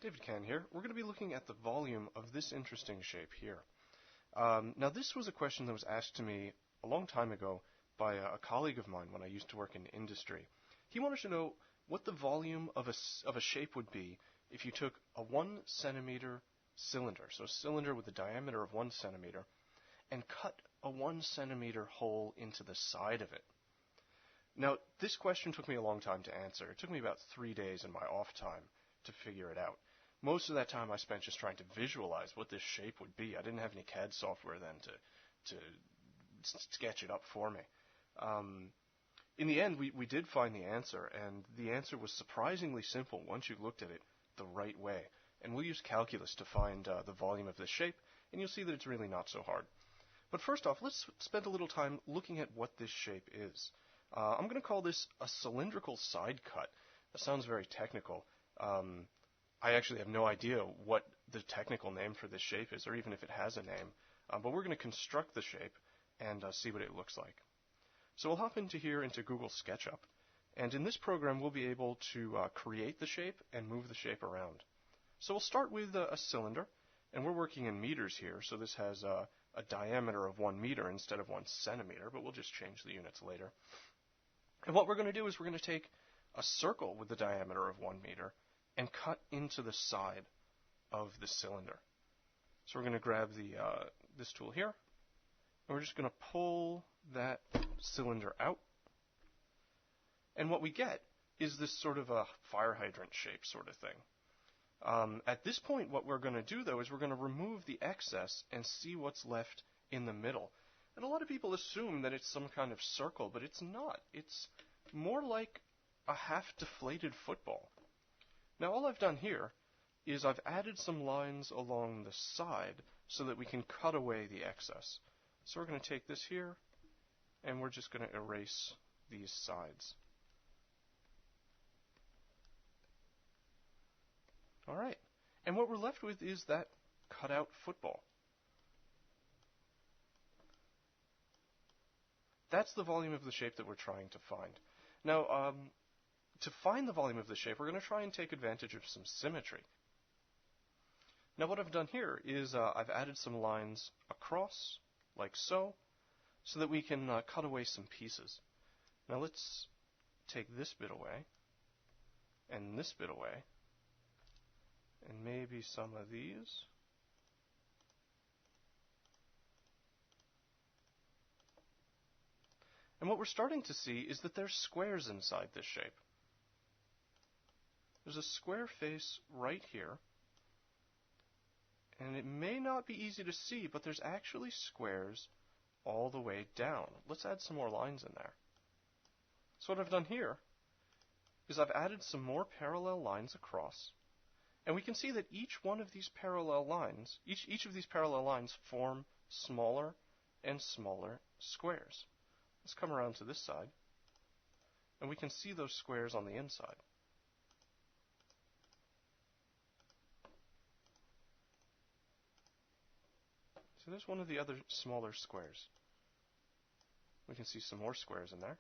David Can here. We're going to be looking at the volume of this interesting shape here. Now, this was a question that was asked to me a long time ago by a colleague of mine when I used to work in industry. He wanted to know what the volume of a shape would be if you took a 1 centimeter cylinder, so a cylinder with a diameter of 1 centimeter, and cut a 1 centimeter hole into the side of it. Now, this question took me a long time to answer. It took me about 3 days in my off time to figure it out. Most of that time I spent just trying to visualize what this shape would be. I didn't have any CAD software then to sketch it up for me. In the end, we did find the answer, and the answer was surprisingly simple once you looked at it the right way. And we'll use calculus to find the volume of this shape, and you'll see that it's really not so hard. But first off, let's spend a little time looking at what this shape is. I'm going to call this a cylindrical side cut. That sounds very technical. I actually have no idea what the technical name for this shape is, or even if it has a name. But we're going to construct the shape and see what it looks like. So we'll hop into Google SketchUp. And in this program, we'll be able to create the shape and move the shape around. So we'll start with a cylinder. And we're working in meters here, so this has a diameter of 1 meter instead of 1 centimeter, but we'll just change the units later. And what we're going to do is we're going to take a circle with the diameter of 1 meter and cut into the side of the cylinder. So we're going to grab this tool here, and we're just going to pull that cylinder out. And what we get is this sort of a fire hydrant shape sort of thing. At this point, what we're going to do, though, is we're going to remove the excess and see what's left in the middle. And a lot of people assume that it's some kind of circle, but it's not. It's more like a half-deflated football. Now, all I've done here is I've added some lines along the side so that we can cut away the excess. So we're going to take this here, and we're just going to erase these sides. All right. And what we're left with is that cutout football. That's the volume of the shape that we're trying to find. Now, to find the volume of the shape, we're going to try and take advantage of some symmetry. Now, what I've done here is I've added some lines across, like so that we can cut away some pieces. Now, let's take this bit away, and this bit away, and maybe some of these. And what we're starting to see is that there's squares inside this shape. There's a square face right here, and it may not be easy to see, but there's actually squares all the way down. Let's add some more lines in there. So what I've done here is I've added some more parallel lines across, and we can see that each one of these parallel lines, each of these parallel lines form smaller and smaller squares. Let's come around to this side, and we can see those squares on the inside. So there's one of the other smaller squares. We can see some more squares in there.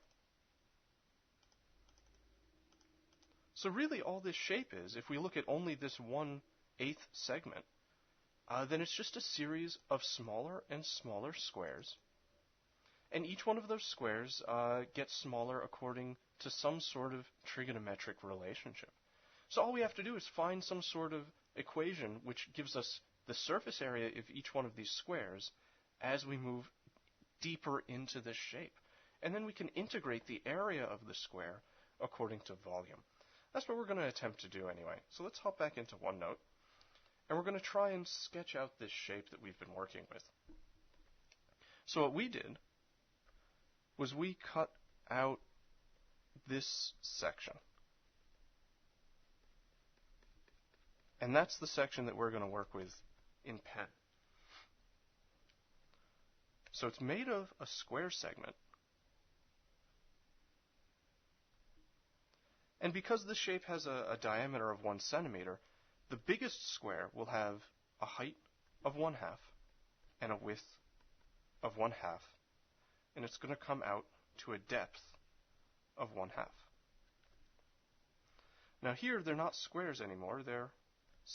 So really all this shape is, if we look at only this 1/8 segment, then it's just a series of smaller and smaller squares. And each one of those squares gets smaller according to some sort of trigonometric relationship. So all we have to do is find some sort of equation which gives us the surface area of each one of these squares as we move deeper into this shape. And then we can integrate the area of the square according to volume. That's what we're going to attempt to do anyway. So let's hop back into OneNote, and we're going to try and sketch out this shape that we've been working with. So what we did was we cut out this section. And that's the section that we're going to work with in pen. So it's made of a square segment. And because this shape has a diameter of 1 centimeter, the biggest square will have a height of 1/2 and a width of 1/2. And it's going to come out to a depth of 1/2. Now here, they're not squares anymore, they're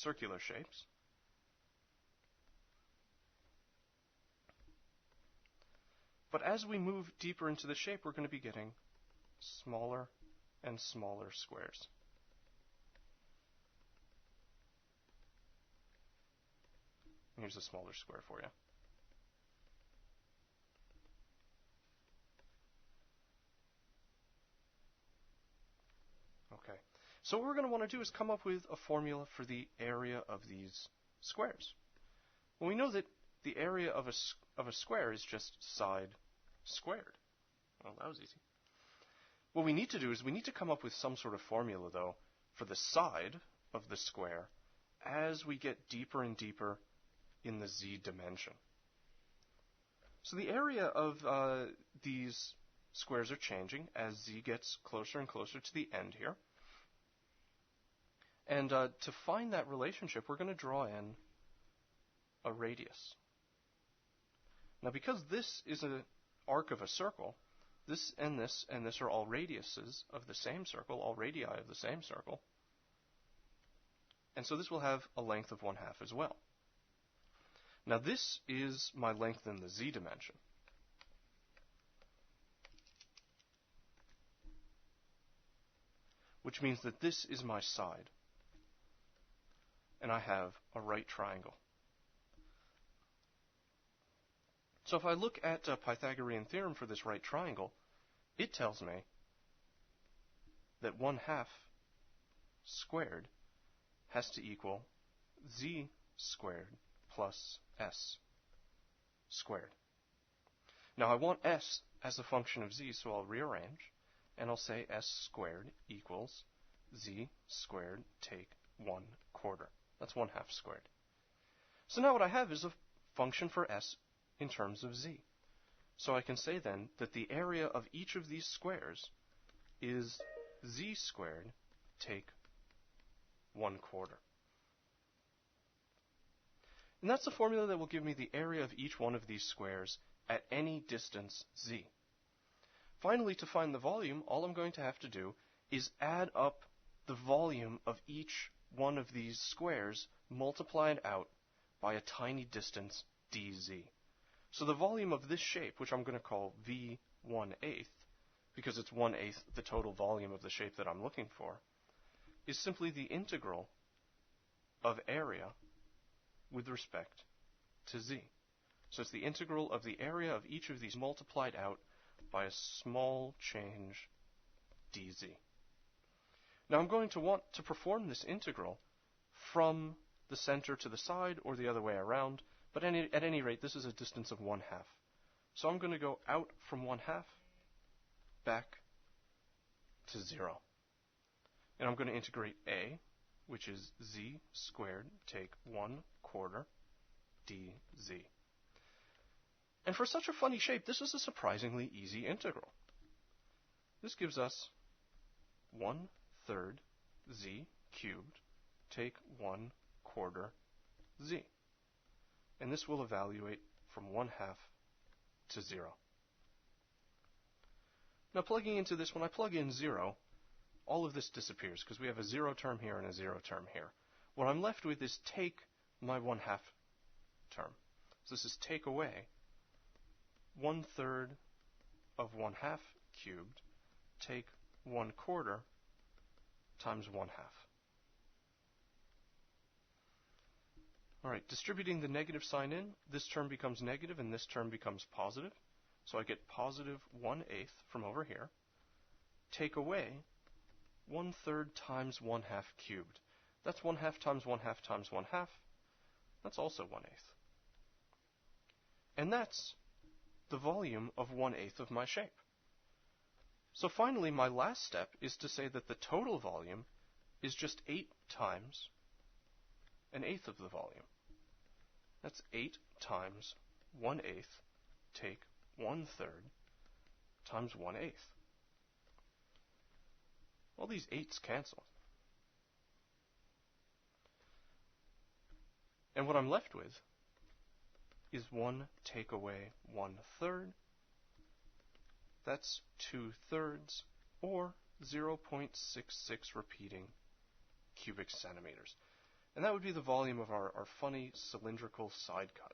circular shapes. But as we move deeper into the shape, we're going to be getting smaller and smaller squares. Here's a smaller square for you. Okay, so what we're going to want to do is come up with a formula for the area of these squares. Well, we know that the area of a square is just side squared. Well, that was easy. What we need to do is we need to come up with some sort of formula, though, for the side of the square as we get deeper and deeper in the z dimension. So the area of these squares are changing as z gets closer and closer to the end here. And to find that relationship, we're going to draw in a radius. Now, because this is an arc of a circle, this and this and this are all radiuses of the same circle, all radii of the same circle. And so this will have a length of 1/2 as well. Now, this is my length in the z dimension. Which means that this is my side. And I have a right triangle. So if I look at a Pythagorean theorem for this right triangle, it tells me that 1/2 squared has to equal z squared plus s squared. Now I want s as a function of z, so I'll rearrange, and I'll say s squared equals z squared take 1/4. That's 1/2 squared. So now what I have is a function for s in terms of z. So I can say then that the area of each of these squares is z squared take 1/4. And that's the formula that will give me the area of each one of these squares at any distance z. Finally, to find the volume, all I'm going to have to do is add up the volume of each one of these squares multiplied out by a tiny distance dz. So the volume of this shape, which I'm going to call v 1/8, because it's 1/8 the total volume of the shape that I'm looking for, is simply the integral of area with respect to z. So it's the integral of the area of each of these multiplied out by a small change dz. Now I'm going to want to perform this integral from the center to the side or the other way around, but at any rate, this is a distance of 1/2. So I'm going to go out from 1/2 back to 0. And I'm going to integrate a, which is z squared take 1/4 dz. And for such a funny shape, this is a surprisingly easy integral. This gives us 1/3 z cubed take 1/4 z. And this will evaluate from 1/2 to 0. Now plugging into this, when I plug in 0, all of this disappears because we have a 0 term here and a 0 term here. What I'm left with is take my 1/2 term. So this is take away 1/3 of 1/2 cubed take 1/4 times 1/2. All right, distributing the negative sign in, this term becomes negative and this term becomes positive. So I get positive 1/8 from over here. Take away 1/3 times 1/2 cubed. That's 1/2 times 1/2 times 1/2. That's also 1/8. And that's the volume of 1/8 of my shape. So finally, my last step is to say that the total volume is just 8 times 1/8 of the volume. That's 8 times 1/8 take 1/3 times 1/8. All these 8's cancel. And what I'm left with is 1 take away 1/3. That's 2/3, or 0.66 repeating cubic centimeters. and that would be the volume of our funny cylindrical side cut.